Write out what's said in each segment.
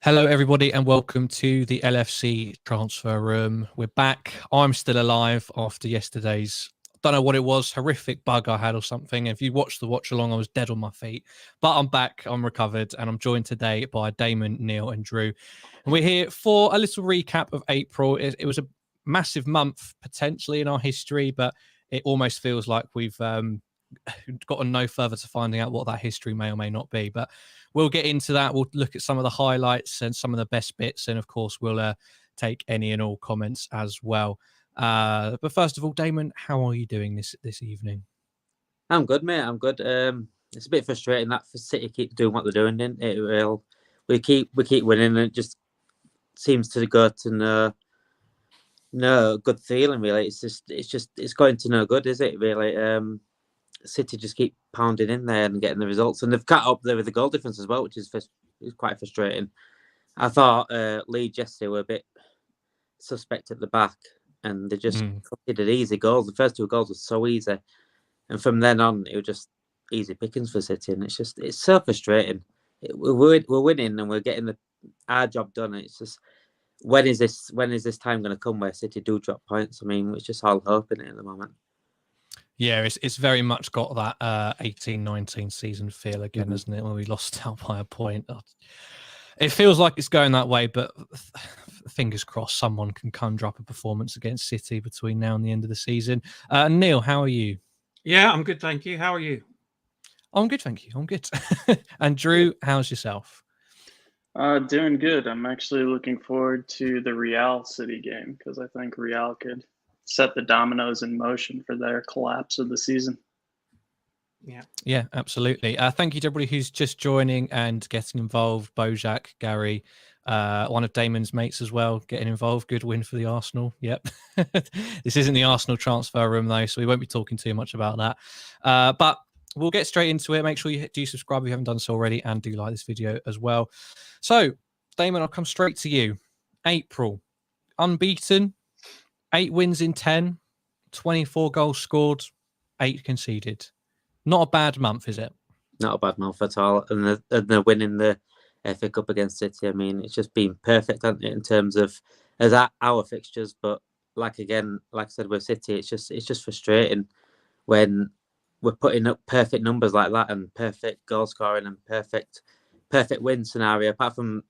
Hello, everybody, and welcome to the LFC transfer room. We're back. I'm still alive after yesterday's, don't know what it was, horrific bug I had or something. If you watched the watch along, I was dead on my feet. But I'm back, I'm recovered, and I'm joined today by Damon, Neil, and Drew. And we're here for a little recap of April. It was a massive month potentially in our history, but it almost feels like we've gotten no further to finding out what that history may or may not be. But we'll get into that. We'll look at some of the highlights and some of the best bits. And of course, we'll take any and all comments as well. But first of all, Damon, how are you doing this evening? I'm good, mate. I'm good. It's a bit frustrating that for City keep doing what they're doing. We keep winning, and it just seems to go to no good feeling. Really, it's going to no good, is it? Really, City just keep pounding in there and getting the results, and they've cut up there with the goal difference as well, which is quite frustrating. I thought Leeds yesterday were a bit suspect at the back, and they just did easy goals. The first two goals were so easy, and from then on, it was just easy pickings for City, and it's so frustrating. We're winning and we're getting our job done. It's just when is this time going to come where City do drop points? I mean, it's just all hoping it at the moment. Yeah, it's very much got that 18-19 season feel again, isn't it? When we lost out by a point. It feels like it's going that way, but fingers crossed someone can conjure up a performance against City between now and the end of the season. Neil, how are you? Yeah, I'm good, thank you. How are you? I'm good, thank you. I'm good. And Drew, how's yourself? Doing good. I'm actually looking forward to the Real City game because I think Real could set the dominoes in motion for their collapse of the season. Yeah, absolutely. Thank you to everybody who's just joining and getting involved. Bojack, Gary, one of Damon's mates as well, getting involved. Good win for the Arsenal. Yep. This isn't the Arsenal transfer room, though, so we won't be talking too much about that. But we'll get straight into it. Make sure you do subscribe if you haven't done so already, and do like this video as well. So, Damon, I'll come straight to you. April, unbeaten, 8 wins in 10, 24 goals scored, 8 conceded. Not a bad month, is it? Not a bad month at all. And they're winning the FA Cup against City. I mean, it's just been perfect, hasn't it, in terms of as our fixtures. But like I said, with City, it's just frustrating when we're putting up perfect numbers like that and perfect goal scoring and perfect win scenario. Apart from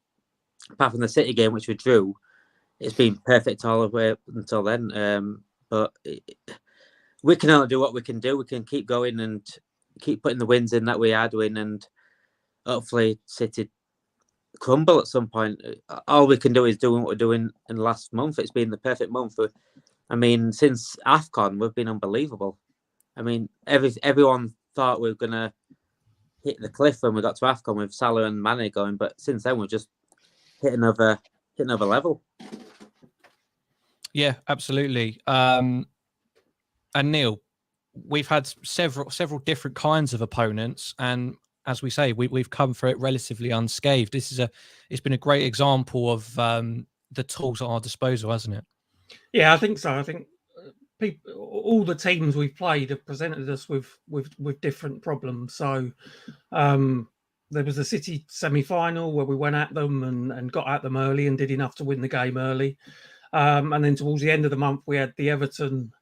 the City game, which we drew, it's been perfect all the way until then. But we can only do what we can do. We can keep going and keep putting the wins in that we are doing, and hopefully City crumble at some point. All we can do is doing what we're doing in the last month. It's been the perfect month. I mean, since AFCON, we've been unbelievable. I mean, everyone thought we were going to hit the cliff when we got to AFCON with Salah and Matty going, but since then we've just hit another level. Yeah, absolutely. And Neil, we've had several different kinds of opponents, and as we say, we've come for it relatively unscathed. It's been a great example of the tools at our disposal, hasn't it? Yeah, I think so. I think all the teams we've played have presented us with different problems. So there was the City semi-final where we went at them and got at them early and did enough to win the game early. And then towards the end of the month, we had the Everton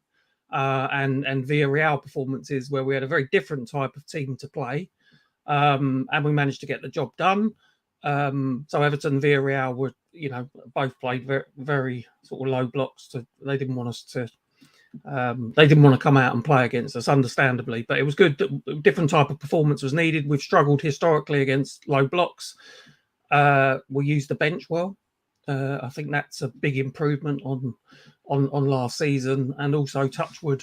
and Villarreal performances where we had a very different type of team to play, and we managed to get the job done. So Everton and Villarreal were, both played very, very sort of low blocks. They didn't want us to. They didn't want to come out and play against us, understandably. But it was good that a different type of performance was needed. We've struggled historically against low blocks. We used the bench well. I think that's a big improvement on last season, and also touchwood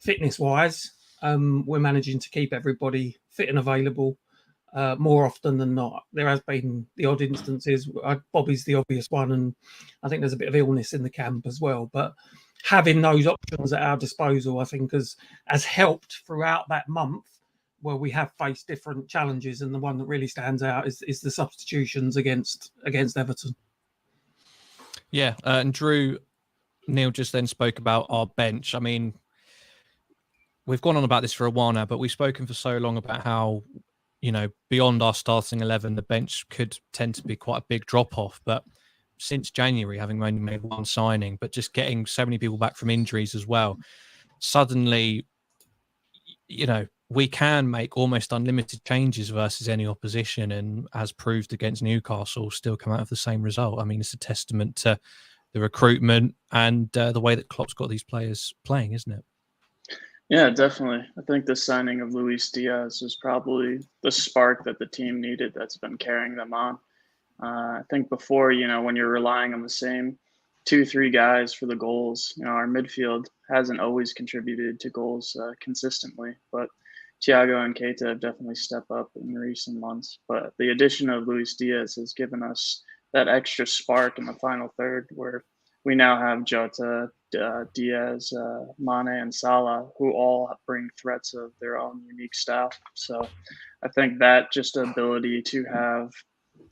fitness wise, we're managing to keep everybody fit and available more often than not. There has been the odd instances. Bobby's the obvious one, and I think there's a bit of illness in the camp as well. But having those options at our disposal, I think, has helped throughout that month where we have faced different challenges, and the one that really stands out is the substitutions against Everton. Yeah, and Drew, Neil just then spoke about our bench. I mean, we've gone on about this for a while now, but we've spoken for so long about how beyond our starting 11, the bench could tend to be quite a big drop off. But since January, having only made one signing, but just getting so many people back from injuries as well, suddenly, we can make almost unlimited changes versus any opposition, and as proved against Newcastle, still come out of the same result. I mean, it's a testament to the recruitment and the way that Klopp's got these players playing, isn't it? Yeah, definitely. I think the signing of Luis Diaz is probably the spark that the team needed that's been carrying them on. I think before, when you're relying on the same 2-3 guys for the goals, our midfield hasn't always contributed to goals consistently, but Thiago and Keita have definitely stepped up in recent months. But the addition of Luis Diaz has given us that extra spark in the final third, where we now have Jota, Diaz, Mane, and Salah, who all bring threats of their own unique style. So I think that just ability to have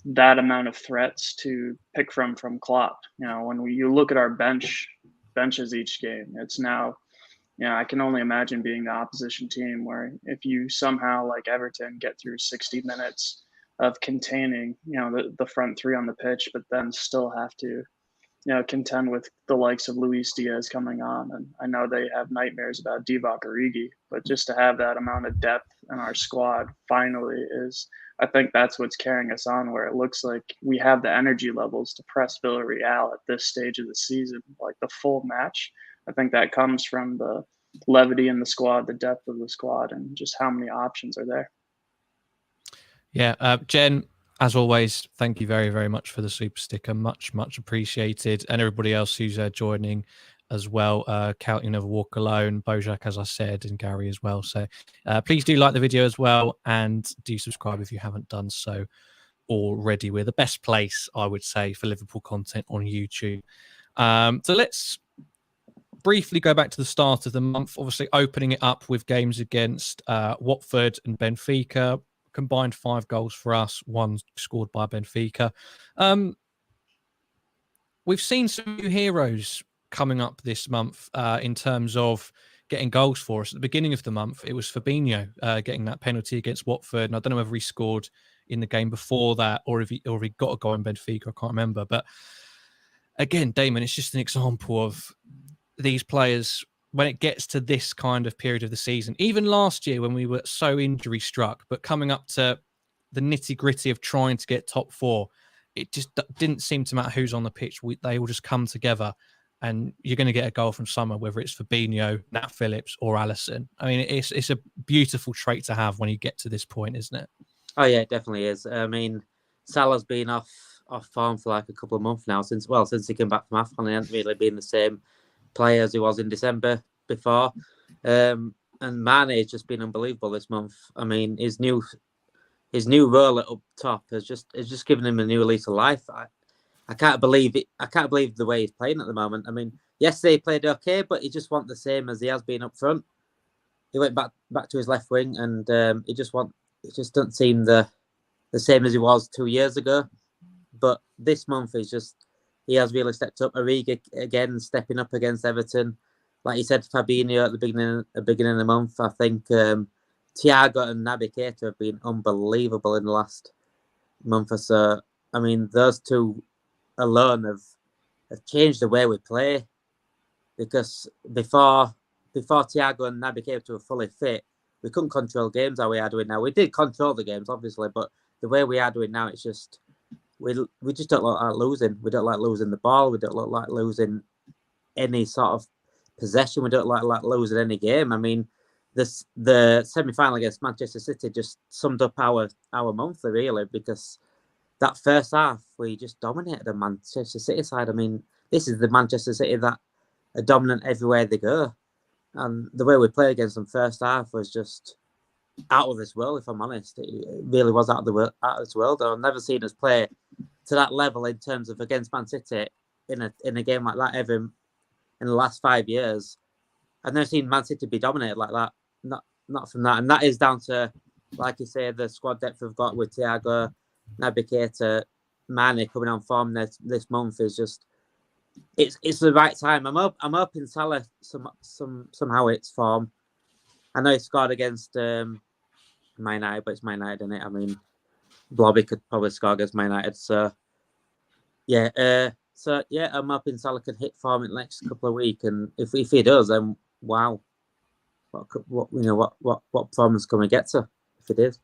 that amount of threats to pick from Klopp. When you look at our benches each game, it's now, I can only imagine being the opposition team where if you somehow, like Everton, get through 60 minutes of containing, the front three on the pitch, but then still have to, contend with the likes of Luis Diaz coming on. And I know they have nightmares about Divock Origi, but just to have that amount of depth in our squad finally I think that's what's carrying us on, where it looks like we have the energy levels to press Villarreal at this stage of the season, like the full match. I think that comes from the levity in the squad, the depth of the squad, and just how many options are there. Yeah, Jen, as always, thank you very, very much for the super sticker. Much, much appreciated. And everybody else who's joining as well. Count You Never Walk Alone, Bojack, as I said, and Gary as well. So please do like the video as well, and do subscribe if you haven't done so already. We're the best place, I would say, for Liverpool content on YouTube. So let's briefly go back to the start of the month, obviously opening it up with games against Watford and Benfica. Combined 5 goals for us, 1 scored by Benfica. We've seen some new heroes coming up this month in terms of getting goals for us. At the beginning of the month, it was Fabinho getting that penalty against Watford. And I don't know whether he scored in the game before that or if he got a goal in Benfica. I can't remember. But again, Damon, it's just an example of these players when it gets to this kind of period of the season. Even last year when we were so injury struck, but coming up to the nitty gritty of trying to get top 4, it just didn't seem to matter who's on the pitch. They all just come together and you're going to get a goal from someone, whether it's Fabinho, Nat Phillips or Alisson. I mean, it's a beautiful trait to have when you get to this point, isn't it? Oh yeah, it definitely is. I mean, Salah's been off form for like a couple of months now since he came back from AFCON. He hasn't really been the same player as he was in December before. And Mane has just been unbelievable this month. I mean, his new role up top has just given him a new lease of life. I can't believe it. I can't believe the way he's playing at the moment. I mean, yesterday he played okay, but he just wants the same as he has been up front. He went back to his left wing, and it just doesn't seem the same as he was 2 years ago. But this month he has really stepped up. Origi again stepping up against Everton. Like you said, Fabinho at the beginning of the month. I think Thiago and Naby Keita have been unbelievable in the last month or so. I mean, those two alone have changed the way we play, because before Thiago and Naby Keita were fully fit, we couldn't control games how we are doing now. We did control the games, obviously, but the way we are doing now, it's just we just don't look like losing. We don't like losing the ball. We don't look like losing any sort of possession. We don't like losing any game. I mean, the semi-final against Manchester City just summed up our monthly, really, because that first half we just dominated the Manchester City side. I mean, this is the Manchester City that are dominant everywhere they go, and the way we played against them first half was just out of this world. If I'm honest, it really was out of this world. I've never seen us play to that level in terms of against Man City in a game like that ever in the last 5 years. I've never seen Man City be dominated like that. Not from that, and that is down to, like you say, the squad depth we've got with Thiago, Naby Keita, Mane coming on form this month is just it's the right time. I'm hoping Salah somehow it's form. I know he scored against Man United, but it's Man United, isn't it? I mean, Blobby could probably score against Man United. So yeah, I'm hoping Salah can hit form in the next couple of weeks, and if he does, then wow, what problems can we get to if it is?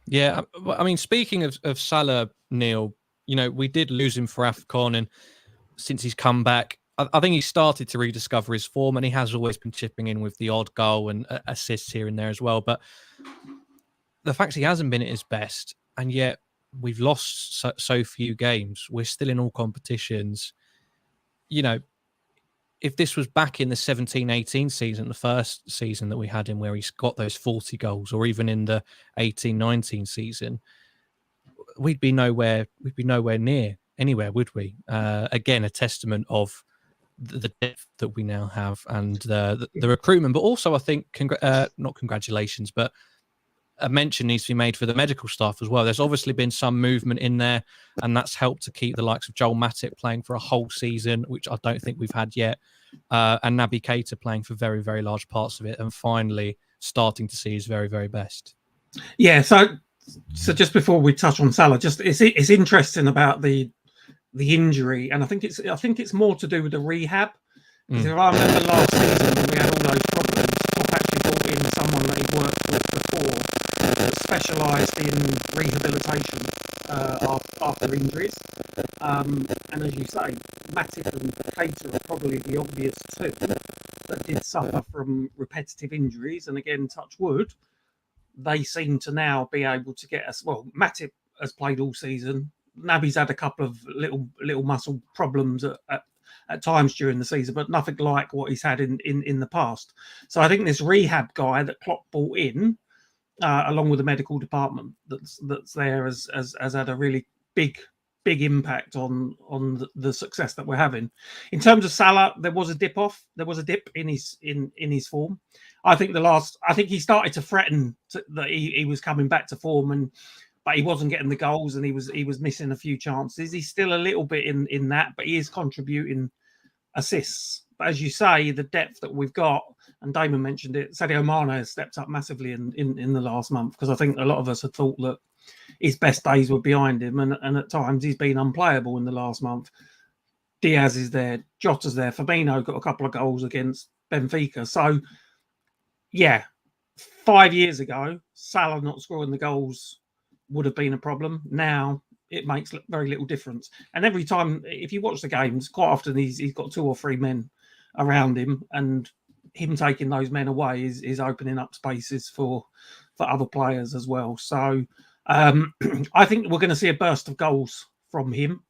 Yeah, I mean, speaking of Salah, Neil, we did lose him for AFCON, and since he's come back, I think he started to rediscover his form, and he has always been chipping in with the odd goal and assists here and there as well. But the fact he hasn't been at his best, and yet we've lost so few games, we're still in all competitions. If this was back in the 17-18 season, the first season that we had him where he's got those 40 goals, or even in the 18-19 season, we'd be nowhere near anywhere, would we? Again, a testament of the depth that we now have and the recruitment. But also, I think, not congratulations, but a mention needs to be made for the medical staff as well. There's obviously been some movement in there, and that's helped to keep the likes of Joel Matip playing for a whole season, which I don't think we've had yet, and Naby Keita playing for very, very large parts of it, and finally starting to see his very, very best. Yeah, so just before we touch on Salah, just it's interesting about the injury, and I think it's more to do with the rehab. Because if I remember last season when we had all those problems, Klopp actually brought in someone that he'd worked with before that specialised in rehabilitation after injuries. And as you say, Matip and Keita are probably the obvious two that did suffer from repetitive injuries. And again, touch wood, they seem to now be able to get us. Well, Matip has played all season. Naby's had a couple of little muscle problems at times during the season, but nothing like what he's had in the past. So I think this rehab guy that Klopp brought in, along with the medical department that's there, has had a really big impact on the success that we're having. In terms of Salah, there was a dip in his form. I think he started to threaten that he was coming back to form, but he wasn't getting the goals, and he was missing a few chances. He's still a little bit in that, but he is contributing assists. But as you say, the depth that we've got, and Damon mentioned it, Sadio Mane has stepped up massively in the last month, because I think a lot of us had thought that his best days were behind him, and at times he's been unplayable in the last month. Diaz is there, Jota's there, Firmino got a couple of goals against Benfica. So, yeah, 5 years ago, Salah not scoring the goals would have been a problem. Now it makes very little difference. And every time, if you watch the games, quite often he's got 2 or 3 men around him, and him taking those men away is opening up spaces for other players as well. So I think we're going to see a burst of goals from him,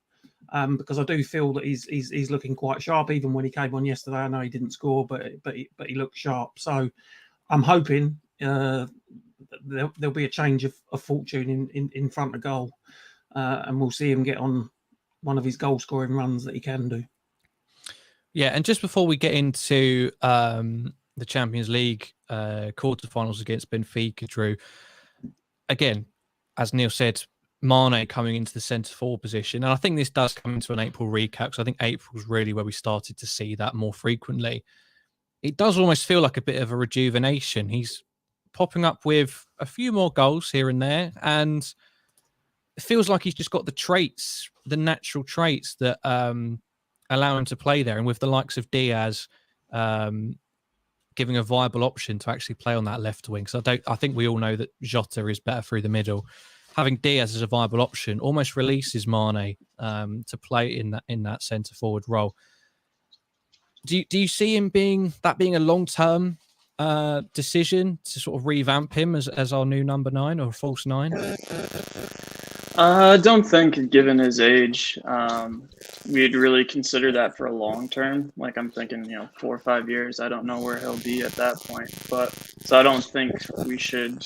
because I do feel that he's looking quite sharp. Even when he came on yesterday, I know he didn't score, but he looked sharp. So I'm hoping there'll be a change of fortune in front of goal, and we'll see him get on one of his goal scoring runs that he can do. Yeah, and just before we get into the Champions League quarterfinals against Benfica, Drew, again, as Neil said, Mane coming into the centre forward position, and I think this does come into an April recap, because I think April's really where we started to see that more frequently. It does almost feel like a bit of a rejuvenation. He's popping up with a few more goals here and there, and it feels like he's just got the traits, the natural traits that allow him to play there. And with the likes of Diaz giving a viable option to actually play on that left wing, because I think we all know that Jota is better through the middle. Having Diaz as a viable option almost releases Mane to play in that centre forward role. Do you see him being a long-term decision to sort of revamp him as our new number 9 or false 9? I don't think, given his age, we'd really consider that for a long term. Like, I'm thinking, 4 or 5 years. I don't know where he'll be at that point, so I don't think we should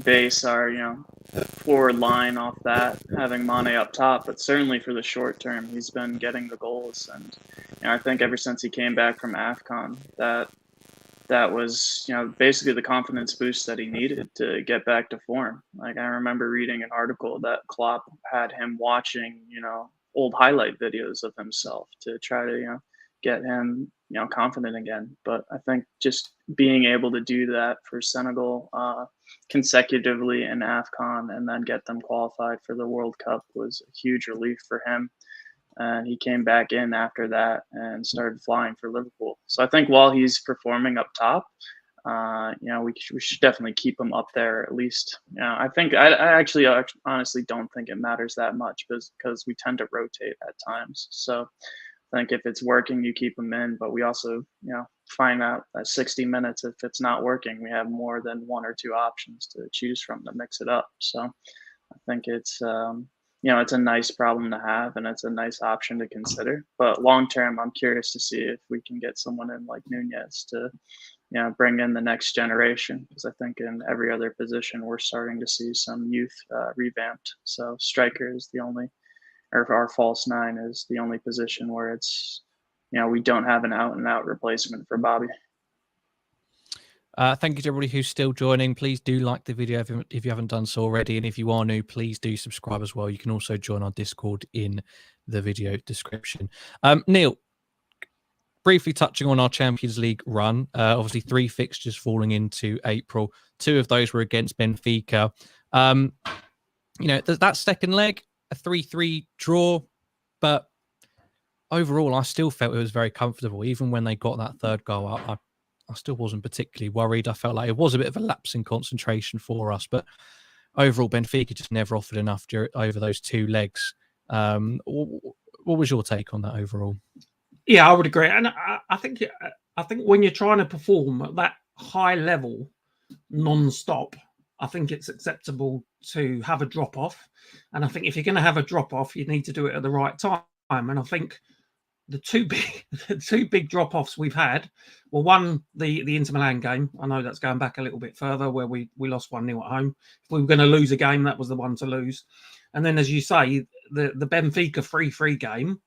base our, forward line off that, having Mane up top. But certainly for the short term, he's been getting the goals, and I think ever since he came back from AFCON, that was, basically the confidence boost that he needed to get back to form. Like, I remember reading an article that Klopp had him watching, old highlight videos of himself to try to, get him confident again. But I think just being able to do that for Senegal consecutively in AFCON and then get them qualified for the World Cup was a huge relief for him. And he came back in after that and started flying for Liverpool. So I think while he's performing up top, we should definitely keep him up there at least. I think I actually honestly don't think it matters that much because we tend to rotate at times. So I think if it's working, you keep him in, but we also, find out at 60 minutes, if it's not working, we have more than one or two options to choose from to mix it up. So I think it's a nice problem to have, and it's a nice option to consider. But long term, I'm curious to see if we can get someone in like Nunez to, bring in the next generation. Because I think in every other position, we're starting to see some youth revamped. So striker is the only, or our false nine is the only position where it's, we don't have an out and out replacement for Bobby. Thank you to everybody who's still joining. Please do like the video if you haven't done so already. And if you are new, please do subscribe as well. You can also join our Discord in the video description. Neil, briefly touching on our Champions League run, obviously 3 fixtures falling into April. 2 of those were against Benfica. That second leg, a 3-3 draw, but overall, I still felt it was very comfortable. Even when they got that third goal, I still wasn't particularly worried. I felt like it was a bit of a lapse in concentration for us, but overall, Benfica just never offered enough over those 2 legs. What was your take on that overall? Yeah, I would agree, and I think when you're trying to perform at that high level, non-stop, I think it's acceptable to have a drop off. And I think if you're going to have a drop off, you need to do it at the right time. And I think the two big drop offs we've had, well, one, the Inter Milan game. I know that's going back a little bit further, where we lost 1-0 at home. If we were going to lose a game, that was the one to lose. And then, as you say, the Benfica 3-3 game,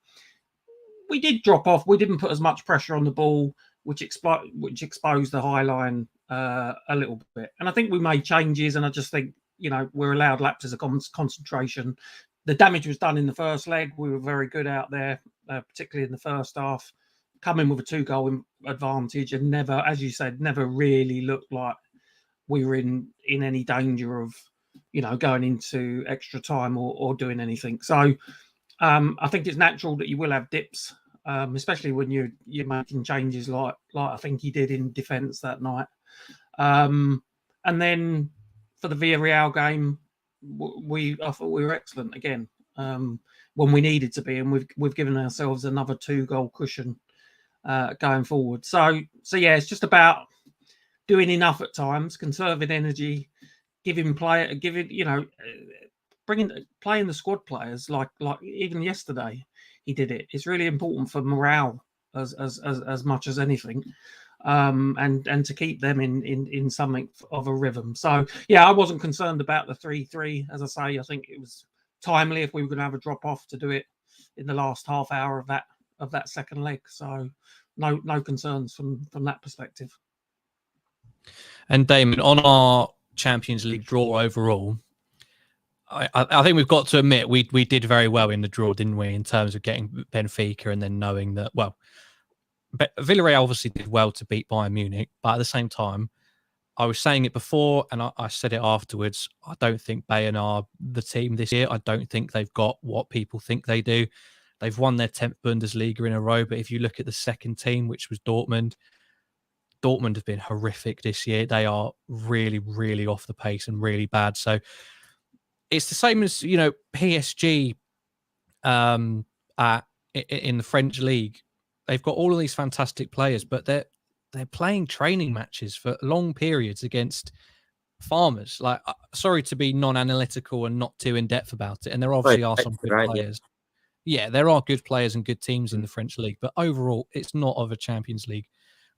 we did drop off. We didn't put as much pressure on the ball, which exposed the high line a little bit. And I think we made changes, and I just think, we're allowed lapses of concentration. The damage was done in the first leg. We were very good out there, particularly in the first half, coming with a 2-goal advantage, and never, as you said, never really looked like we were in any danger of, going into extra time or doing anything. So I think it's natural that you will have dips, especially when you're making changes like I think he did in defence that night. And then for the Villarreal game, I thought we were excellent again when we needed to be, and we've given ourselves another 2-goal cushion going forward. So yeah, it's just about doing enough at times, conserving energy, playing the squad players like even yesterday he did it. It's really important for morale as much as anything. And to keep them in something of a rhythm. So yeah, I wasn't concerned about the 3-3. As I say, I think it was timely if we were going to have a drop off to do it in the last half hour of that second leg. So no concerns from that perspective. And Damon, on our Champions League draw overall, I think we've got to admit we did very well in the draw, didn't we? In terms of getting Benfica, and then knowing that, well, Villarreal obviously did well to beat Bayern Munich, but at the same time, I was saying it before and I said it afterwards, I don't think Bayern are the team this year. I don't think they've got what people think they do. They've won their 10th Bundesliga in a row, but if you look at the second team, which was Dortmund have been horrific this year. They are really, really off the pace and really bad. So it's the same as, PSG in the French league. They've got all of these fantastic players, but they're playing training matches for long periods against farmers. Like, sorry to be non-analytical and not too in-depth about it. And there obviously are some good players. Yeah, there are good players and good teams in the French league, but overall, it's not of a Champions League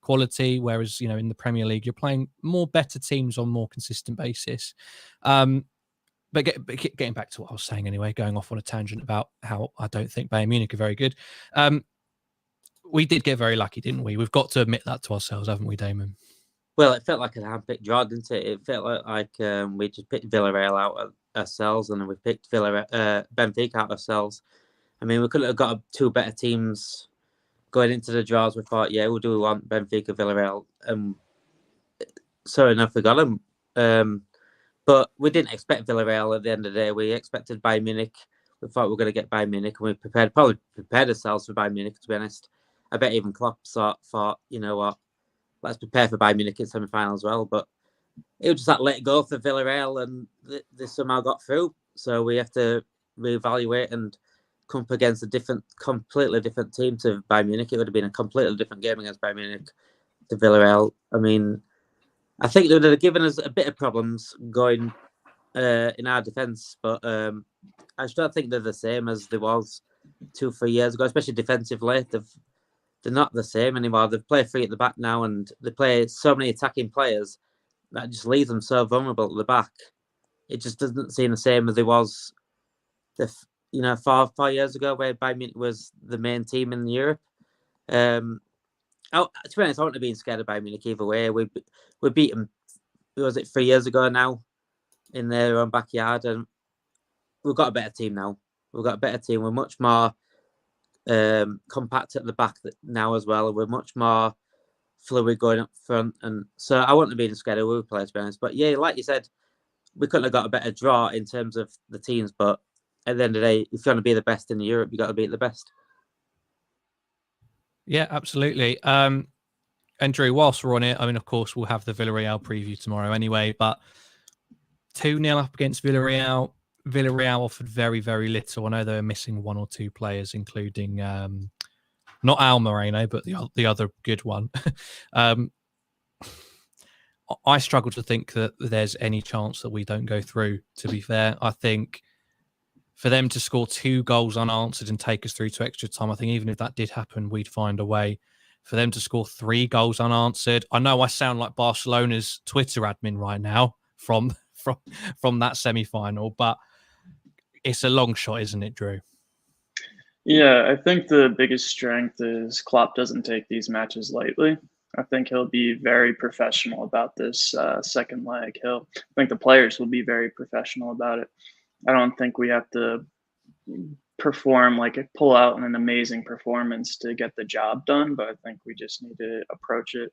quality. Whereas, in the Premier League, you're playing more better teams on more consistent basis. But getting back to what I was saying anyway, going off on a tangent about how I don't think Bayern Munich are very good. We did get very lucky, didn't we? We've got to admit that to ourselves, haven't we, Damon? Well, it felt like a hand-picked draw, didn't it? It felt like we just picked Villarreal out ourselves, and then we picked Benfica out ourselves. I mean, we couldn't have got 2 better teams going into the draws, we thought, yeah, who do we want? Benfica, Villarreal. Sorry enough, we got them. But we didn't expect Villarreal at the end of the day. We expected Bayern Munich. We thought we were going to get Bayern Munich, and we probably prepared ourselves for Bayern Munich, to be honest. I bet even Klopp thought, you know what, let's prepare for Bayern Munich in semi-final as well. But it was just that let go for Villarreal, and they somehow got through. So we have to reevaluate and come up against a completely different team to Bayern Munich. It would have been a completely different game against Bayern Munich to Villarreal. I mean, I think they would have given us a bit of problems going in our defence, but I still think they're the same as they was 2-3 years ago, especially defensively. They're not the same anymore. They play three at the back now, and they play so many attacking players that just leaves them so vulnerable at the back. It just doesn't seem the same as it was, 4 years ago, where Bayern Munich was the main team in Europe. To be honest, I wouldn't have been scared of Bayern Munich either way. We beat them, was it 3 years ago now, in their own backyard, and we've got a better team now. We've got a better team. We're much more compact at the back now as well. We're much more fluid going up front, and so I wouldn't have been scared of who we play, to be honest. But yeah, like you said, we couldn't have got a better draw in terms of the teams. But at the end of the day, if you want to be the best in Europe, you got to beat the best. Yeah, absolutely. And Drew, whilst we're on it, I mean, of course, we'll have the Villarreal preview tomorrow anyway, but 2-0 up against Villarreal. Villarreal offered very, very little. I know they were missing 1 or 2 players, including not Al Moreno, but the other good one. I struggle to think that there's any chance that we don't go through, to be fair. I think for them to score 2 goals unanswered and take us through to extra time, I think even if that did happen, we'd find a way. For them to score 3 goals unanswered, I know I sound like Barcelona's Twitter admin right now from that semi-final, but it's a long shot, isn't it, Drew? Yeah, I think the biggest strength is Klopp doesn't take these matches lightly. I think he'll be very professional about this second leg. I think the players will be very professional about it. I don't think we have to perform, pull out an amazing performance to get the job done, but I think we just need to approach it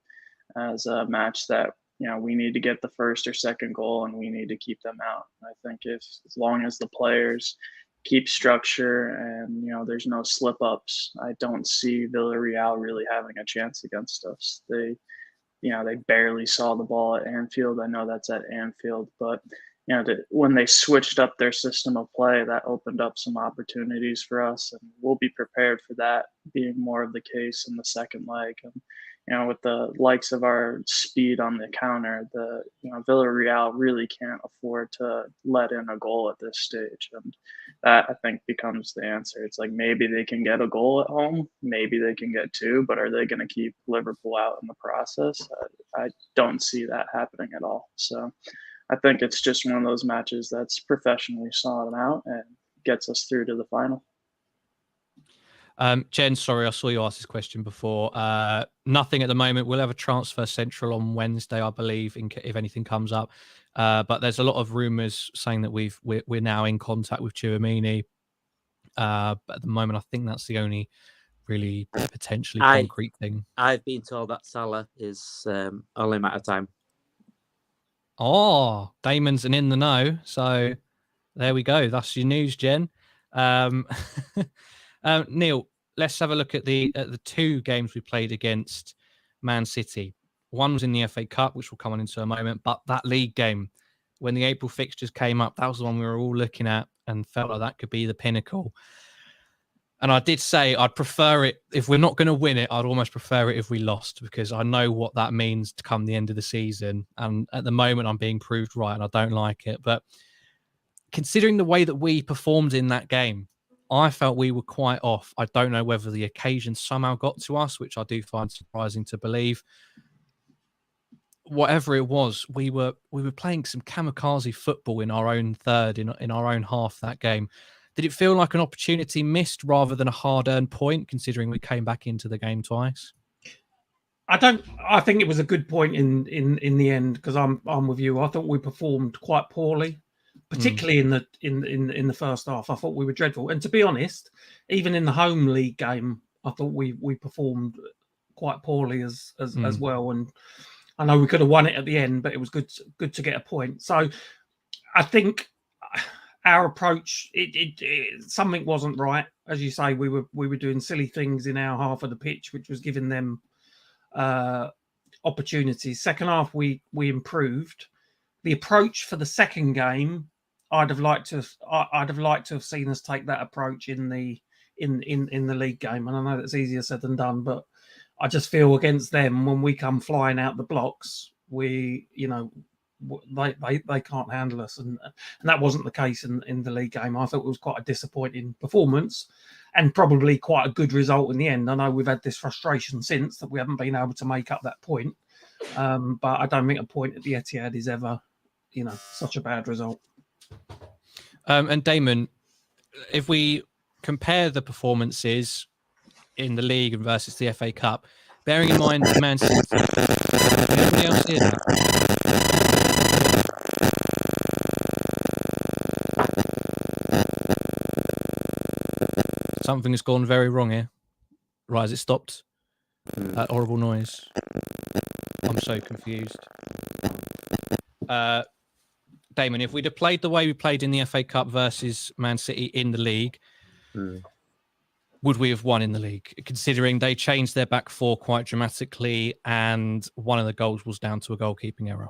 as a match that, we need to get the first or second goal and we need to keep them out. I think as long as the players keep structure and, there's no slip ups, I don't see Villarreal really having a chance against us. They barely saw the ball at Anfield. I know that's at Anfield, but when they switched up their system of play, that opened up some opportunities for us, and we'll be prepared for that being more of the case in the second leg. And with the likes of our speed on the counter, Villarreal really can't afford to let in a goal at this stage, and that, I think, becomes the answer. It's like maybe they can get a goal at home, maybe they can get 2, but are they going to keep Liverpool out in the process? I don't see that happening at all. So I think it's just one of those matches that's professionally sorted out and gets us through to the final. Jen, sorry, I saw you ask this question before. Nothing at the moment. We'll have a transfer central on Wednesday, I believe, if anything comes up. But there's a lot of rumours saying that we're now in contact with Tchouaméni. But at the moment, I think that's the only really potentially concrete thing. I've been told that Salah is only a matter of time. Oh, Damon's an in the know. So there we go. That's your news, Jen. Neil, let's have a look at the 2 games we played against Man City. One was in the FA Cup, which we'll come on into a moment, but that league game, when the April fixtures came up, that was the one we were all looking at and felt like that could be the pinnacle. And I did say I'd prefer it, if we're not going to win it, I'd almost prefer it if we lost, because I know what that means to come the end of the season. And at the moment, I'm being proved right and I don't like it. But considering the way that we performed in that game, I felt we were quite off. I don't know whether the occasion somehow got to us, which I do find surprising to believe. Whatever it was, we were playing some kamikaze football in our own third, in our own half that game. Did it feel like an opportunity missed rather than a hard-earned point, considering we came back into the game twice? I think it was a good point in the end, because I'm with you. I thought we performed quite poorly, particularly in the first half. I thought we were dreadful. And to be honest, even in the home league game, I thought we performed quite poorly as Mm. well, and I know we could have won it at the end, but it was good to get a point. So I think our approach, something wasn't right. As you say, we were doing silly things in our half of the pitch, which was giving them opportunities. Second half, we improved. The approach for the second game, I'd have liked to have seen us take that approach in the league game. And I know that's easier said than done, but I just feel against them, when we come flying out the blocks, they can't handle us, and that wasn't the case in the league game. I thought it was quite a disappointing performance, and probably quite a good result in the end. I know we've had this frustration since that we haven't been able to make up that point, but I don't think a point at the Etihad is ever, such a bad result. And Damon, if we compare the performances in the league versus the FA Cup, bearing in mind Man City, anybody else here? Something has gone very wrong here. Right, has it stopped? That horrible noise. I'm so confused. Damon, if we'd have played the way we played in the FA Cup versus Man City in the league, would we have won in the league? Considering they changed their back four quite dramatically, and one of the goals was down to a goalkeeping error.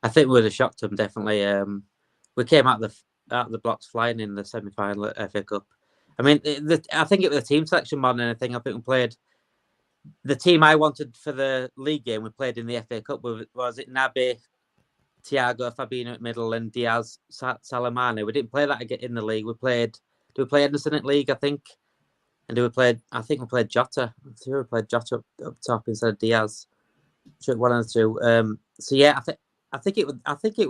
I think we would have shocked them, definitely. We came out the blocks flying in the semi-final at FA Cup. I mean, I think it was a team selection more than anything. I think we played the team I wanted for the league game. We played in the FA Cup. Was it Naby, Thiago, Fabinho at middle, and Diaz, Salamane? We didn't play that in the league. Did we play Edison at league, I think? And I think we played Jota. I think we played Jota up top instead of Diaz. One of the two. So yeah, I think it was that. I think it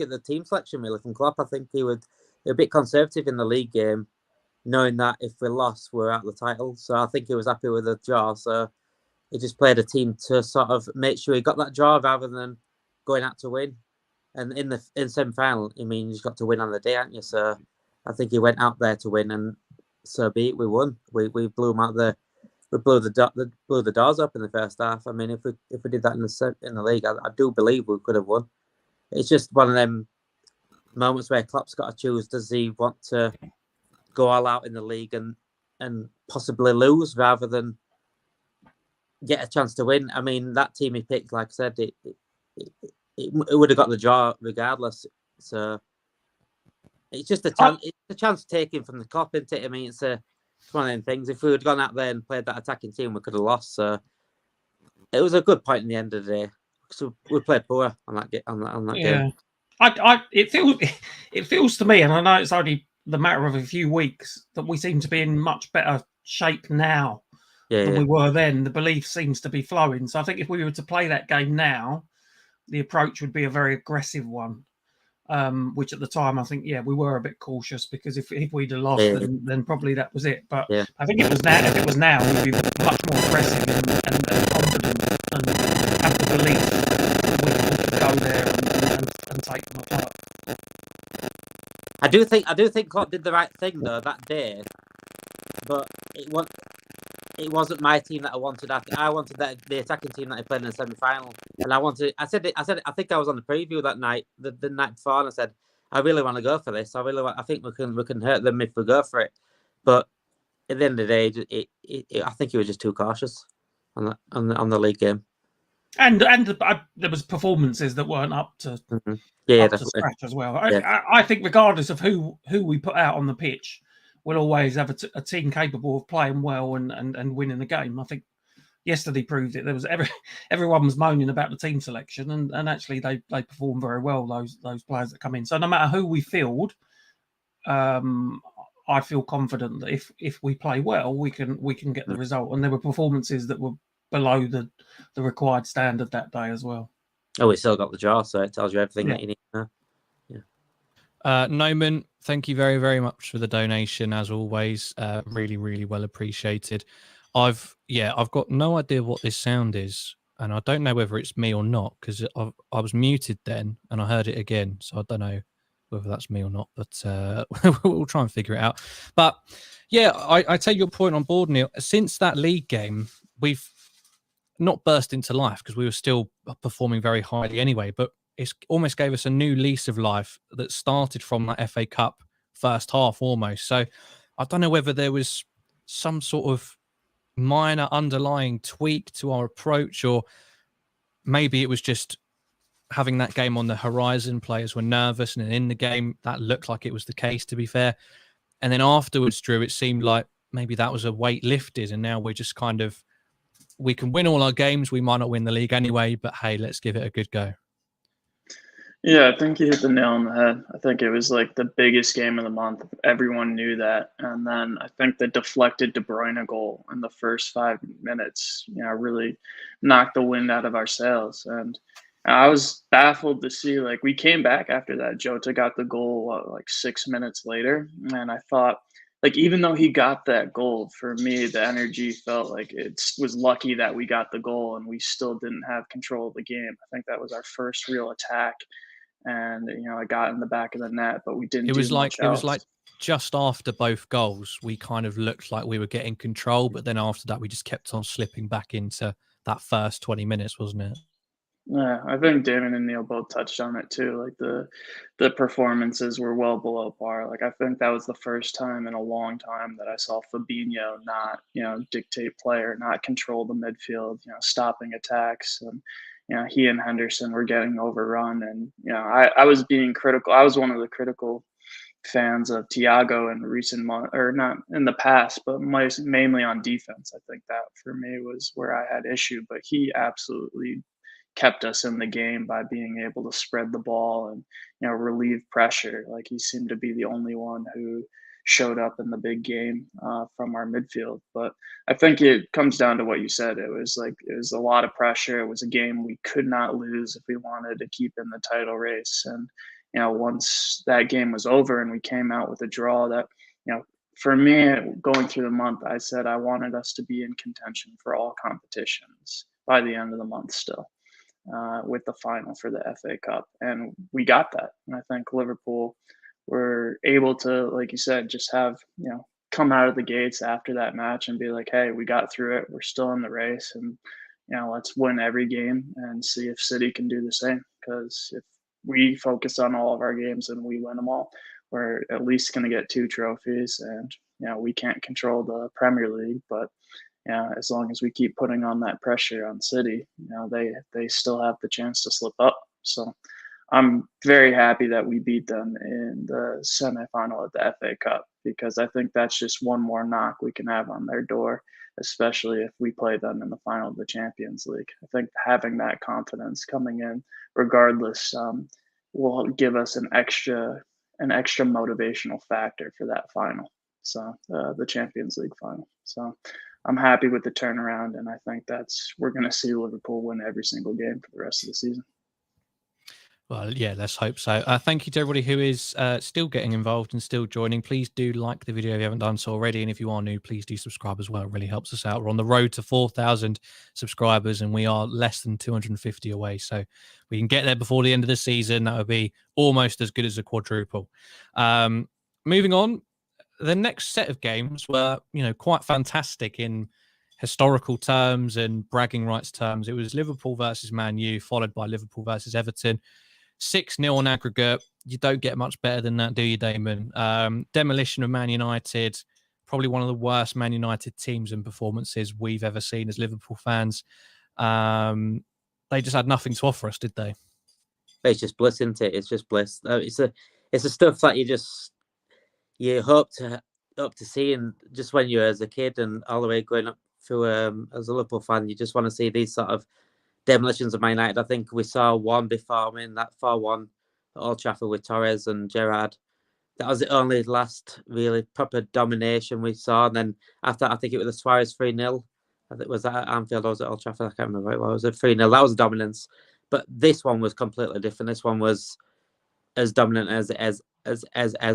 was the team selection really from Klopp. I think he was a bit conservative in the league game, knowing that if we lost, we're out of the title. So I think he was happy with the draw. So he just played a team to sort of make sure he got that draw rather than going out to win. And in semi-final, I mean, you just got to win on the day, aren't you? So I think he went out there to win, and so be it. We won. We blew them out there. We blew the doors up in the first half. I mean, if we did that in the league, I do believe we could have won. It's just one of them moments where Klopp's got to choose. Does he want to go all out in the league and possibly lose rather than get a chance to win? I mean, that team he picked, like I said, it would have got the draw regardless. So it's just a chance. It's a chance taken from the Kop, isn't it? I mean, it's one of them things. If we had gone out there and played that attacking team, we could have lost. So it was a good point in the end of the day. So we played poor on that game. It feels to me, and I know it's only the matter of a few weeks, that we seem to be in much better shape now than we were then. The belief seems to be flowing. So I think if we were to play that game now, the approach would be a very aggressive one. Which at the time I think we were a bit cautious, because if we'd have lost, then probably that was it. But I think if it was now, we'd be much more aggressive and confident and have the belief that we could go there and take them apart. I do think Klopp did the right thing though that day, but it wasn't my team that I wanted. I wanted the attacking team that I played in the semi-final, and I think I was on the preview that night, the night before, and I said I really want to go for this. I think we can hurt them if we go for it. But at the end of the day, I think he was just too cautious on the league game. And there was performances that weren't up to scratch as well. I think regardless of who we put out on the pitch, we'll always have a team capable of playing well and winning the game. I think yesterday proved it. There was everyone was moaning about the team selection, and actually they performed very well, those players that come in. So no matter who we field, I feel confident that if we play well, we can get the result. And there were performances that were below the required standard that day as well. Oh, we still got the draw, so it tells you everything that you need to know. Noman, thank you very, very much for the donation, as always. Really, really well appreciated. I've got no idea what this sound is, and I don't know whether it's me or not, because I was muted then and I heard it again, so I don't know whether that's me or not, but we'll try and figure it out. But Yeah, I take your point on board, Neil. Since that league game, we've not burst into life because we were still performing very highly anyway, but it's almost gave us a new lease of life that started from that FA Cup first half almost. So I don't know whether there was some sort of minor underlying tweak to our approach, or maybe it was just having that game on the horizon. Players were nervous, and in the game that looked like it was the case, to be fair. And then afterwards, Drew, it seemed like maybe that was a weight lifted, and now we're just kind of, we can win all our games. We might not win the league anyway, but hey, let's give it a good go. Yeah, I think you hit the nail on the head. I think it was like the biggest game of the month. Everyone knew that. And then I think the deflected De Bruyne goal in the first 5 minutes, really knocked the wind out of our sails. And I was baffled to see, like, we came back after that. Jota got the goal, like 6 minutes later. And I thought, like, even though he got that goal, for me, the energy felt like it was lucky that we got the goal and we still didn't have control of the game. I think that was our first real attack. And it got in the back of the net, but we didn't. It was like just after both goals, we kind of looked like we were getting control, but then after that, we just kept on slipping back into that first 20 minutes, wasn't it? Yeah, I think Damon and Neil both touched on it too. Like the performances were well below par. Like I think that was the first time in a long time that I saw Fabinho not dictate player, not control the midfield, stopping attacks, and he and Henderson were getting overrun. And I was being critical. I was one of the critical fans of Thiago in recent months, or not in the past, but mainly on defense. I think that for me was where I had issue, but he absolutely kept us in the game by being able to spread the ball and relieve pressure. Like he seemed to be the only one who showed up in the big game from our midfield. But I think it comes down to what you said. It was a lot of pressure. It was a game we could not lose if we wanted to keep in the title race. And once that game was over and we came out with a draw, that for me, going through the month, I said I wanted us to be in contention for all competitions by the end of the month still. With the final for the FA Cup. And we got that. And I think Liverpool were able to, like you said, just have, come out of the gates after that match and be like, hey, we got through it. We're still in the race. And, let's win every game and see if City can do the same. Because if we focus on all of our games and we win them all, we're at least going to get 2 trophies. And, we can't control the Premier League, but as long as we keep putting on that pressure on City, they still have the chance to slip up. So I'm very happy that we beat them in the semifinal of the FA Cup, because I think that's just one more knock we can have on their door, especially if we play them in the final of the Champions League. I think having that confidence coming in, regardless, will give us an extra motivational factor for that final. So the Champions League final. So I'm happy with the turnaround, and I think we're going to see Liverpool win every single game for the rest of the season. Well, yeah, let's hope so. Thank you to everybody who is still getting involved and still joining. Please do like the video if you haven't done so already. And if you are new, please do subscribe as well. It really helps us out. We're on the road to 4,000 subscribers, and we are less than 250 away. So we can get there before the end of the season. That would be almost as good as a quadruple. Moving on. The next set of games were, quite fantastic in historical terms and bragging rights terms. It was Liverpool versus Man U, followed by Liverpool versus Everton. 6-0 on aggregate. You don't get much better than that, do you, Damon? Demolition of Man United. Probably one of the worst Man United teams and performances we've ever seen as Liverpool fans. They just had nothing to offer us, did they? It's just bliss, isn't it? It's just bliss. It's the stuff that you hope to see, and just when you're as a kid and all the way going up through as a Liverpool fan, you just want to see these sort of demolitions of Man United. I think we saw one before, that 4-1 at Old Trafford with Torres and Gerrard. That was the only last really proper domination we saw. And then after that, I think it was the Suarez 3-0. I think was that at Anfield or was it Old Trafford? I can't remember. It was a 3-0. That was a dominance. But this one was completely different. This one was as dominant as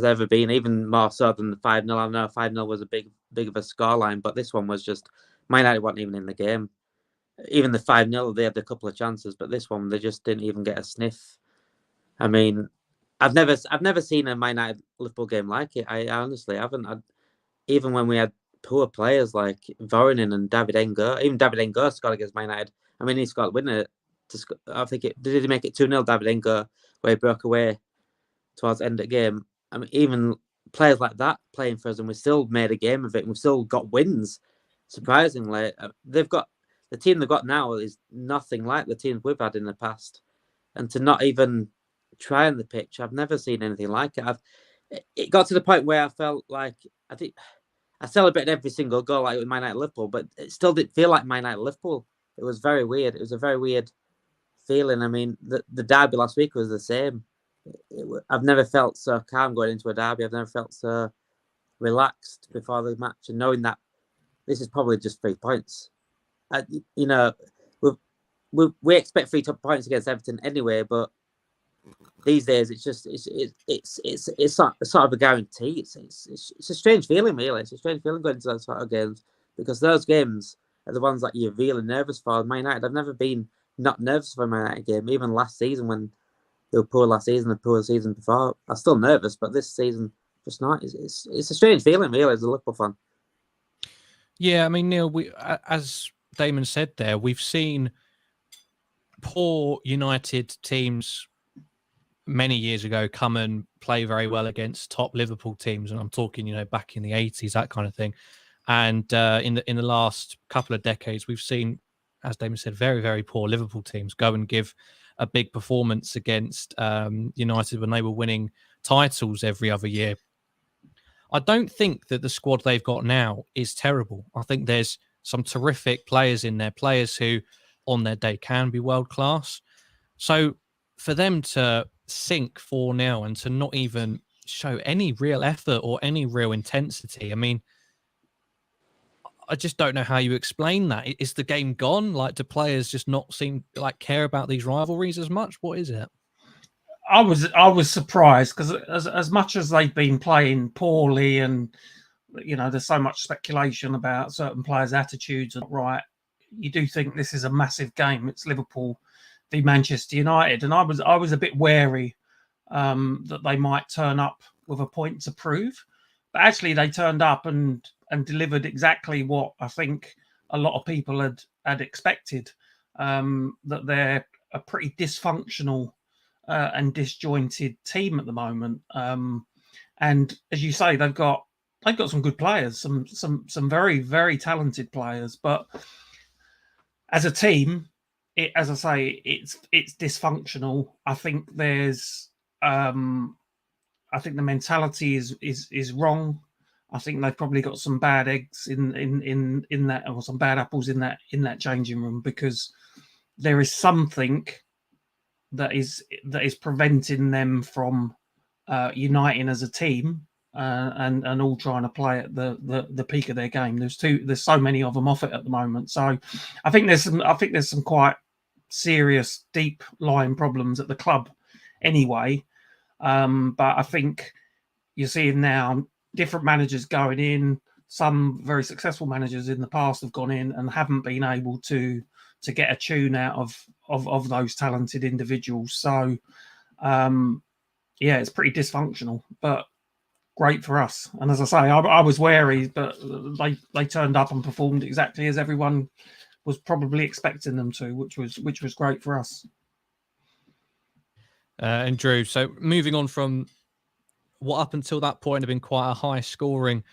ever been, even more so than the 5-0. I know 5-0 was a big of a scoreline, but this one was just, Man United wasn't even in the game. Even the 5-0, they had a couple of chances, but this one they just didn't even get a sniff. I mean, I've never seen a Man United Liverpool game like it. I honestly haven't. even when we had poor players like Voronin and David Ngo, even David Ngo scored against Man United. I mean, he scored a winner. I think did he make it 2-0, David Ngo, where he broke away towards the end of the game. I mean, even players like that playing for us, and we still made a game of it, and we've still got wins. Surprisingly, they've got the team they've got now is nothing like the teams we've had in the past, and to not even try on the pitch, I've never seen anything like it. It got to the point where I felt like I think I celebrated every single goal like with Man United Liverpool, but it still didn't feel like Man United Liverpool. It was very weird. It was a very weird feeling. I mean, the derby last week was the same. I've never felt so calm going into a derby. I've never felt so relaxed before the match, and knowing that this is probably just 3 points. You know, we expect 3 top points against Everton anyway, but these days it's just it's sort of a guarantee. It's a strange feeling, really. It's a strange feeling going into those sort of games, because those games are the ones that you're really nervous for. Man United, I've never been not nervous for a Man United game, even last season when they were poor last season, the poor season before. I'm still nervous, but this season just not. It's a strange feeling, really, as a Liverpool fan. Yeah, I mean, Neil, as Damon said there, we've seen poor United teams many years ago come and play very well against top Liverpool teams, and I'm talking, back in the 80s, that kind of thing. And in the last couple of decades, we've seen, as Damon said, very, very poor Liverpool teams go and give a big performance against United when they were winning titles every other year. I don't think that the squad they've got now is terrible. I think there's some terrific players in there, players who on their day can be world class. So for them to sink 4-0 and to not even show any real effort or any real intensity, I mean, I just don't know how you explain that. Is the game gone? Like, do players just not seem like care about these rivalries as much? What is it? I was surprised, because as much as they've been playing poorly, and there's so much speculation about certain players' attitudes and right, you do think this is a massive game. It's Liverpool v Manchester United, and I was a bit wary that they might turn up with a point to prove, but actually they turned up and delivered exactly what I think a lot of people had expected. That they're a pretty dysfunctional and disjointed team at the moment, and as you say, they've got some good players, some very, very talented players, but as a team, as I say, it's dysfunctional. I think there's I think the mentality is wrong. I think they've probably got some bad eggs in that, or some bad apples in that changing room, because there is something that is preventing them from uniting as a team and all trying to play at the peak of their game. There's so many of them off it at the moment. So I think there's some quite serious, deep lying problems at the club anyway. But I think you're seeing now different managers going in. Some very successful managers in the past have gone in and haven't been able to get a tune out of those talented individuals. So it's pretty dysfunctional, but great for us. And as I say, I was wary, but they turned up and performed exactly as everyone was probably expecting them to, which was great for us. And Drew, so moving on from what up until that point had been quite a high scoring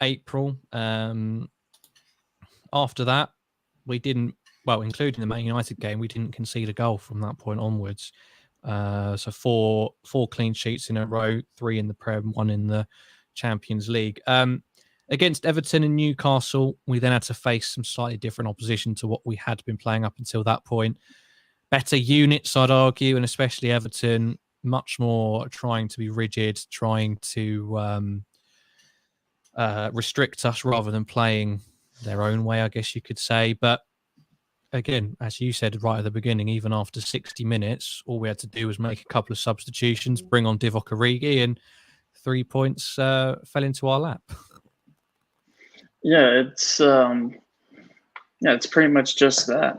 April. After that, we didn't, well, including the Man United game, we didn't concede a goal from that point onwards. So four clean sheets in a row, 3 in the Prem, 1 in the Champions League. Against Everton and Newcastle, we then had to face some slightly different opposition to what we had been playing up until that point. Better units, I'd argue, and especially Everton, much more trying to be rigid, trying to restrict us rather than playing their own way, I guess you could say. But again, as you said right at the beginning, even after 60 minutes, all we had to do was make a couple of substitutions, bring on Divock Origi, and 3 points fell into our lap. Yeah, it's pretty much just that.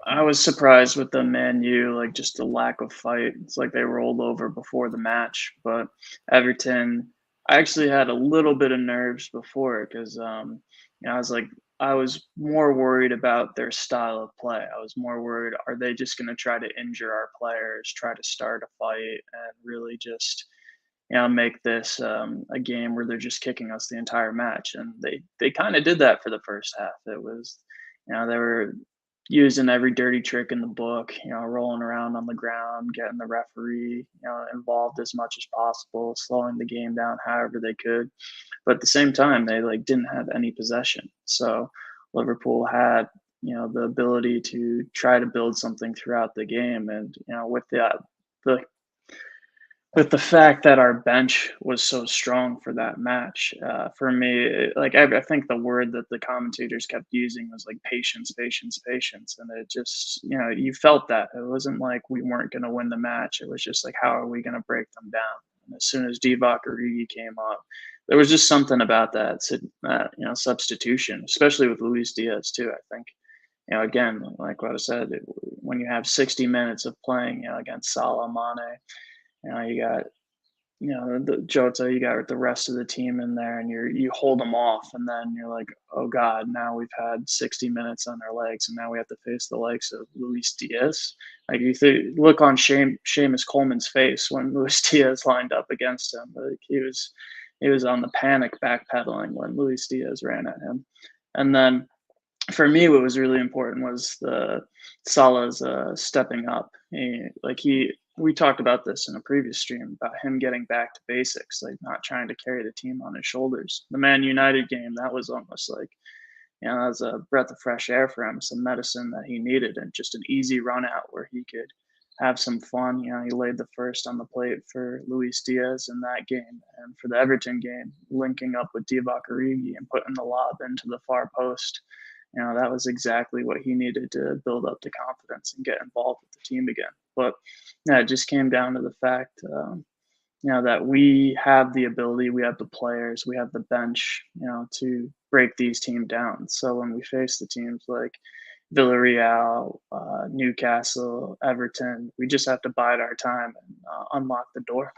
I was surprised with the Man U, like just the lack of fight. It's like they rolled over before the match. But Everton, I actually had a little bit of nerves before because I was more worried about their style of play. I was more worried, are they just going to try to injure our players, try to start a fight, and really just make this a game where they're just kicking us the entire match. And they kind of did that for the first half. It was, they were using every dirty trick in the book, rolling around on the ground, getting the referee, involved as much as possible, slowing the game down however they could. But at the same time, they didn't have any possession. So Liverpool had, the ability to try to build something throughout the game. And, the with the fact that our bench was so strong for that match, for me, I think the word that the commentators kept using was patience, patience, patience, and it just you felt that it wasn't like we weren't going to win the match. It was just how are we going to break them down? And as soon as Divock Origi came up, there was just something about that substitution, especially with Luis Diaz too. I think again, like what I said, when you have 60 minutes of playing against Salah, Mane. You got, the Jota, you got the rest of the team in there, and you hold them off, and then you're like, oh God, now we've had 60 minutes on our legs, and now we have to face the likes of Luis Diaz. Look on Seamus Coleman's face when Luis Diaz lined up against him. He was on the panic backpedaling when Luis Diaz ran at him, and then. For me, what was really important was the Salah's stepping up. We talked about this in a previous stream about him getting back to basics, not trying to carry the team on his shoulders. The Man United game, that was almost that was a breath of fresh air for him, some medicine that he needed, and just an easy run out where he could have some fun. He laid the first on the plate for Luis Diaz in that game, and for the Everton game, linking up with Divock Origi and putting the lob into the far post. That was exactly what he needed to build up the confidence and get involved with the team again. But it just came down to the fact, that we have the ability, we have the players, we have the bench, to break these teams down. So when we face the teams like Villarreal, Newcastle, Everton, we just have to bide our time and unlock the door.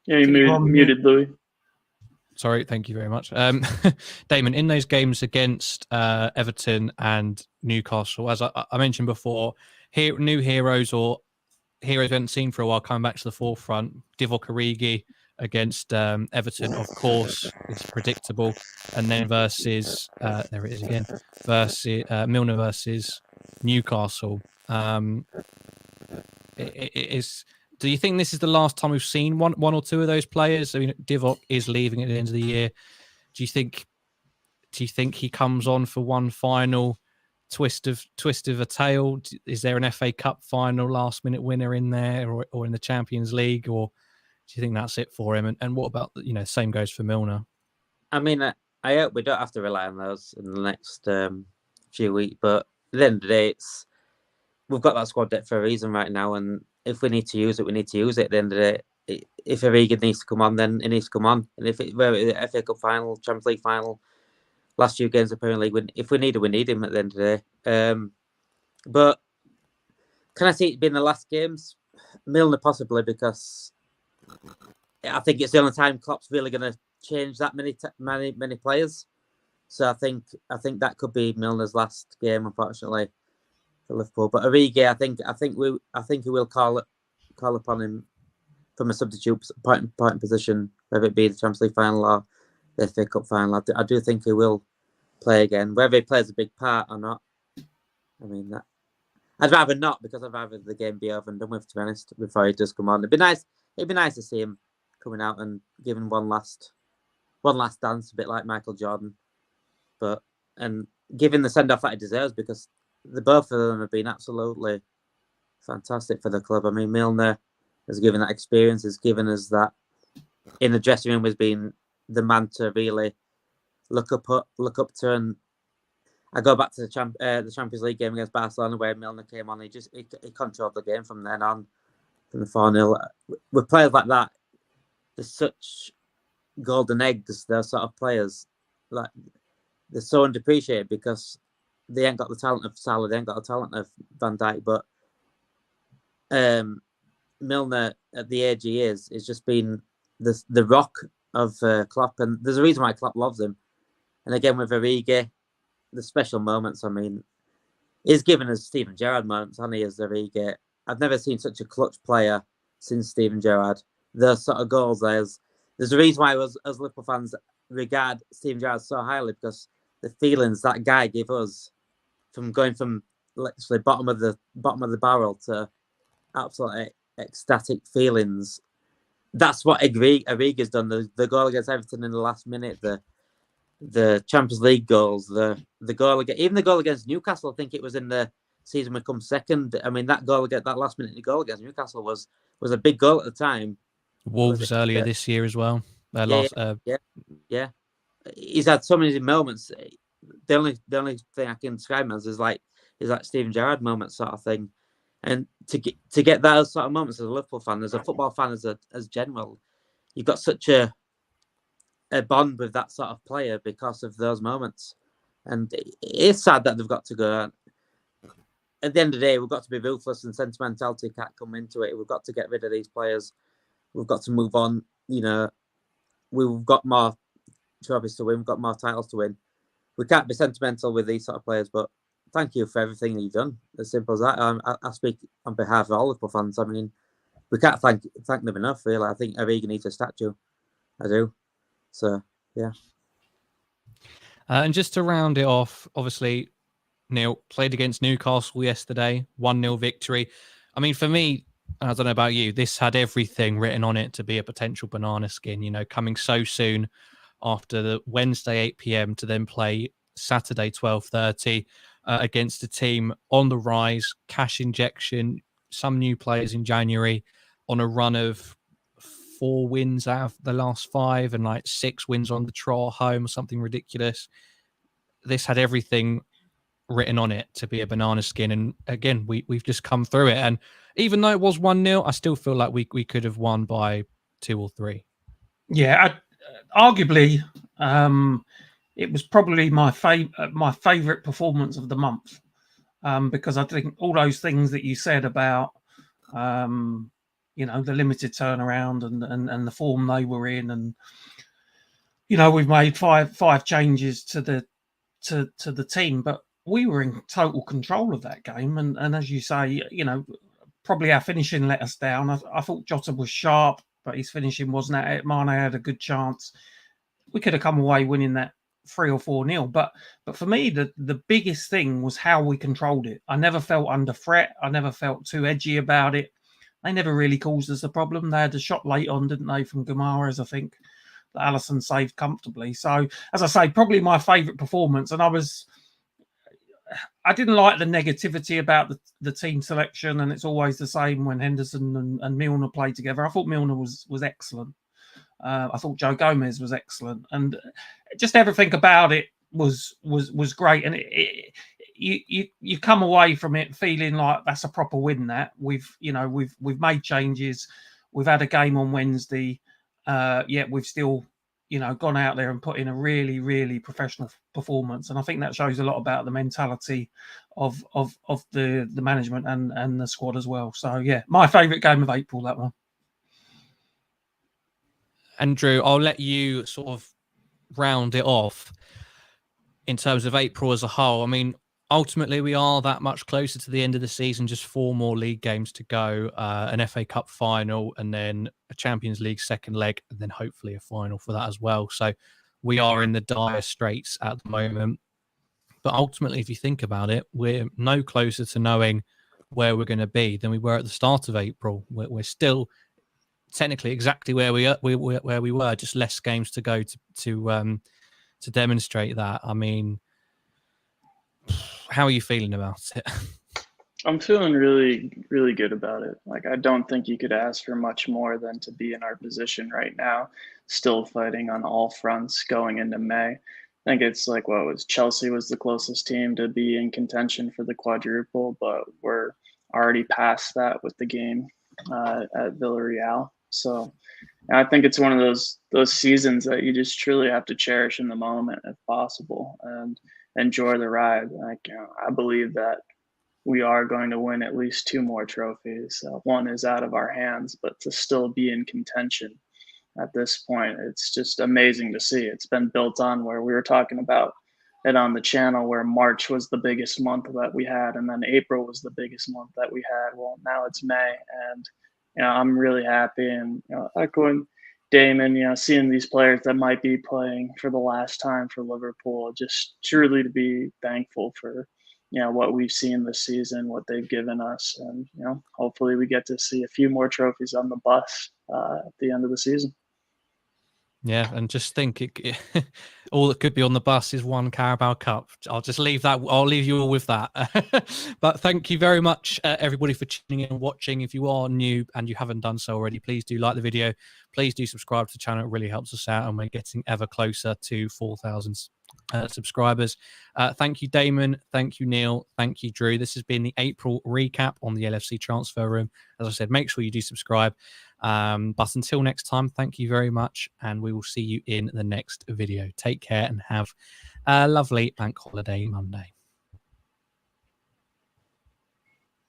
Yeah, you muted Louis. Sorry, thank you very much. Damon, in those games against Everton and Newcastle, as I mentioned before, new heroes or heroes we haven't seen for a while coming back to the forefront. Divock Origi against Everton, of course, is predictable. And then versus, there it is again, versus Milner versus Newcastle. It is... Do you think this is the last time we've seen one or two of those players? I mean, Divock is leaving at the end of the year. Do you think he comes on for one final twist of a tail? Is there an FA Cup final last minute winner in there, or in the Champions League, or do you think that's it for him? And what about same goes for Milner? I mean, I hope we don't have to rely on those in the next few weeks. But at the end of the day, we've got that squad depth for a reason right now, and if we need to use it, we need to use it. At the end of the day, if Origi needs to come on, then it needs to come on. And if the FA Cup final, Champions League final, last few games of the Premier League, if we need him, we need him at the end of the day. But can I see it being the last games? Milner possibly, because I think it's the only time Klopp's really going to change that many players. So I think that could be Milner's last game, unfortunately, for Liverpool. But Origi, I think he will call upon him from a substitute point position, whether it be the Champions League final or the FA Cup final. I do think he will play again, whether he plays a big part or not. I mean, I'd rather not, because I'd rather the game be over and done with, to be honest, before he does come on. It'd be nice to see him coming out and giving one last dance, a bit like Michael Jordan, and giving the send off that he deserves, because the both of them have been absolutely fantastic for the club. I mean, Milner has given that experience, has given us that in the dressing room, has been the man to really look up to. And I go back to the Champions League game against Barcelona, where Milner came on. He controlled the game from then on, from the 4-0. With players like that, there's such golden eggs. They're sort of players, like, they're so underappreciated because they ain't got the talent of Salah, they ain't got the talent of Van Dijk, but Milner at the age he is just been the rock of Klopp, and there's a reason why Klopp loves him. And again with Origi, the special moments. I mean, he's given us Steven Gerrard moments, hasn't he? As Origi, I've never seen such a clutch player since Steven Gerrard. Those sort of goals, there's a reason why as Liverpool fans regard Steven Gerrard so highly, because the feelings that guy gave us, from going from literally bottom of the barrel to absolutely ecstatic feelings. That's what Origi's done. The goal against Everton in the last minute, the Champions League goals, the goal even the goal against Newcastle. I think it was in the season we come second. I mean, that last minute goal against Newcastle was a big goal at the time. Wolves earlier this year as well. Yeah. He's had so many moments. The only thing I can describe him as is like Steven Gerrard moment sort of thing. And to get those sort of moments as a Liverpool fan, as a football fan, as general, you've got such a bond with that sort of player because of those moments. And it's sad that they've got to go. At the end of the day, we've got to be ruthless, and sentimentality can't come into it. We've got to get rid of these players. We've got to move on. You know, we've got more trophies to win. We've got more titles to win. We can't be sentimental with these sort of players, but thank you for everything that you've done. As simple as that. I speak on behalf of all Liverpool fans. I mean, we can't thank them enough, really. I think Origi needs a statue. I do. So, yeah. And just to round it off, obviously, Neil played against Newcastle yesterday, 1-0 victory. I mean, for me, I don't know about you, this had everything written on it to be a potential banana skin, you know, coming so soon after the Wednesday 8 p.m. to then play Saturday 12:30 against a team on the rise, cash injection, some new players in January, on a run of 4 wins out of the last 5 and like 6 wins on the trot home or something ridiculous. This had everything written on it to be a banana skin, and again we've just come through it. And even though it was 1-0, I still feel like we could have won by 2 or 3. Yeah, arguably, it was probably my favorite performance of the month, because I think all those things that you said about you know, the limited turnaround and the form they were in, and you know, we've made five changes to the team, but we were in total control of that game. And as you say, you know, probably our finishing let us down. I thought Jota was sharp, but his finishing wasn't at it. Mane had a good chance. We could have come away winning that 3 or 4-0. But for me, the biggest thing was how we controlled it. I never felt under threat. I never felt too edgy about it. They never really caused us a problem. They had a shot late on, didn't they, from Guimaraes, I think, that Alisson saved comfortably. So, as I say, probably my favourite performance. And I didn't like the negativity about the team selection, and it's always the same when Henderson and Milner play together. I thought Milner was excellent. I thought Joe Gomez was excellent, and just everything about it was great. And you come away from it feeling like that's a proper win. That we've made changes. We've had a game on Wednesday. Yet we've still, you know, gone out there and put in a really, really professional performance. And I think that shows a lot about the mentality of the management and the squad as well. So, yeah, my favourite game of April, that one. Andrew, I'll let you sort of round it off in terms of April as a whole. I mean, ultimately, we are that much closer to the end of the season, just 4 more league games to go, an FA Cup final, and then a Champions League second leg, and then hopefully a final for that as well. So we are in the dire straits at the moment. But ultimately, if you think about it, we're no closer to knowing where we're going to be than we were at the start of April. We're still technically exactly where we were, just less games to go to demonstrate that. I mean, how are you feeling about it? I'm feeling really, really good about it. Like, I don't think you could ask for much more than to be in our position right now, still fighting on all fronts going into May. I think it's like, Chelsea was the closest team to be in contention for the quadruple, but we're already past that with the game at Villarreal. So I think it's one of those seasons that you just truly have to cherish in the moment if possible and enjoy the ride. Like, I believe that we are going to win at least 2 more trophies. One is out of our hands, but to still be in contention at this point, it's just amazing to see. It's been built on where we were talking about it on the channel, where March was the biggest month that we had, and then April was the biggest month that we had. Well, now it's May, and I'm really happy. And echoing Damon, seeing these players that might be playing for the last time for Liverpool, just truly to be thankful for what we've seen this season, what they've given us, and hopefully we get to see a few more trophies on the bus at the end of the season. Yeah, and just think, all that could be on the bus is one Carabao Cup. I'll just leave that. I'll leave you all with that. But thank you very much, everybody, for tuning in and watching. If you are new and you haven't done so already, please do like the video. Please do subscribe to the channel. It really helps us out, and we're getting ever closer to 4,000 subscribers. Thank you, Damon. Thank you, Neil. Thank you, Drew. This has been the April recap on the LFC Transfer Room. As I said, make sure you do subscribe. But until next time, thank you very much, and we will see you in the next video. Take care and have a lovely Bank Holiday Monday.